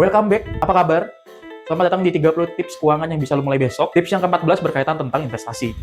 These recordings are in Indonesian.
Welcome back, apa kabar? Selamat datang di 30 tips keuangan yang bisa lo mulai besok. Tips yang ke-14 berkaitan tentang investasi.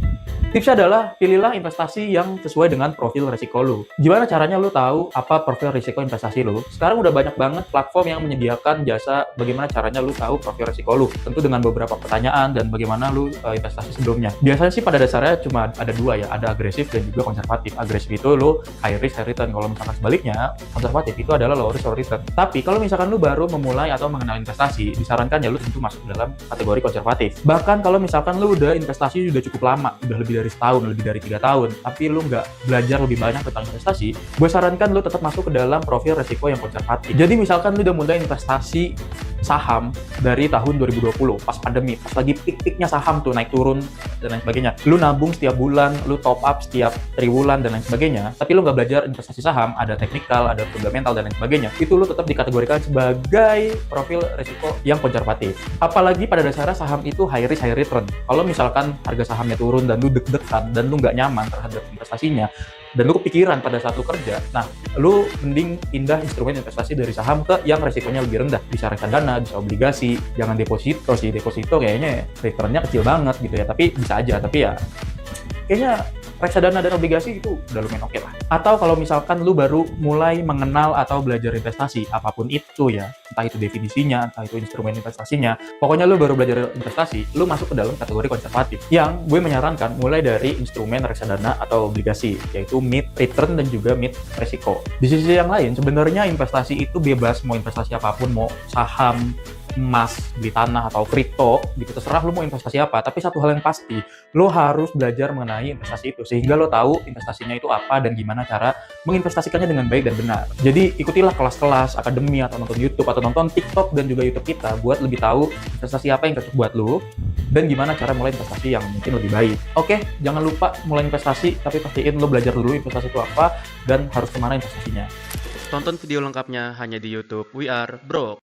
Tipsnya adalah, pilihlah investasi yang sesuai dengan profil resiko lo. Gimana caranya lo tahu apa profil risiko investasi lo? Sekarang udah banyak banget platform yang menyediakan jasa bagaimana caranya lo tahu profil risiko lo. Tentu dengan beberapa pertanyaan dan bagaimana lo investasi sebelumnya. Biasanya sih pada dasarnya cuma ada dua ya, ada agresif dan juga konservatif. Agresif itu lo high risk, high return. Kalau misalkan sebaliknya, konservatif itu adalah low risk, low return. Tapi kalau misalkan lo baru memulai atau mengenal investasi, disarankan ya lo tentu masuk dalam kategori konservatif. Bahkan kalau misalkan lu udah investasi udah cukup lama, udah lebih dari setahun, lebih dari 3 tahun, tapi lu nggak belajar lebih banyak tentang investasi, gue sarankan lu tetap masuk ke dalam profil resiko yang konservatif. Jadi misalkan lu udah mulai investasi saham dari tahun 2020, pas pandemi, pas lagi pik-piknya saham tuh naik turun dan lain sebagainya. Lu nabung setiap bulan, lu top up setiap triwulan dan lain sebagainya, tapi lu nggak belajar investasi saham, ada teknikal, ada fundamental dan lain sebagainya, itu lu tetap dikategorikan sebagai profil resiko yang konservatif. Apalagi pada dasarnya saham itu high risk, high return. Kalau misalkan harga sahamnya turun dan lu deg-degan dan lu nggak nyaman terhadap investasinya, dan lu kepikiran pada saat lu kerja, nah lu mending pindah instrumen investasi dari saham ke yang resikonya lebih rendah. Bisa reksadana, bisa obligasi, jangan deposito sih. Deposito kayaknya returnnya kecil banget gitu ya, tapi bisa aja. Tapi ya kayaknya reksadana dan obligasi itu udah lumayan oke lah. Atau kalau misalkan lu baru mulai mengenal atau belajar investasi, apapun itu ya, entah itu definisinya, entah itu instrumen investasinya, pokoknya lu baru belajar investasi, lu masuk ke dalam kategori konservatif. Yang gue menyarankan mulai dari instrumen reksadana atau obligasi, yaitu mid return dan juga mid resiko. Di sisi yang lain, sebenarnya investasi itu bebas, mau investasi apapun, mau saham, emas, beli tanah, atau kripto, gitu, terserah lu mau investasi apa. Tapi satu hal yang pasti, lo harus belajar mengenai investasi itu, sehingga lo tahu investasinya itu apa dan gimana cara menginvestasikannya dengan baik dan benar. Jadi ikutilah kelas-kelas, akademi, atau nonton YouTube, atau nonton TikTok dan juga YouTube kita buat lebih tahu investasi apa yang cocok buat lo dan gimana cara mulai investasi yang mungkin lebih baik. Oke, jangan lupa mulai investasi, tapi pastiin lo belajar dulu investasi itu apa dan harus kemana investasinya. Tonton video lengkapnya hanya di YouTube We Are Broke.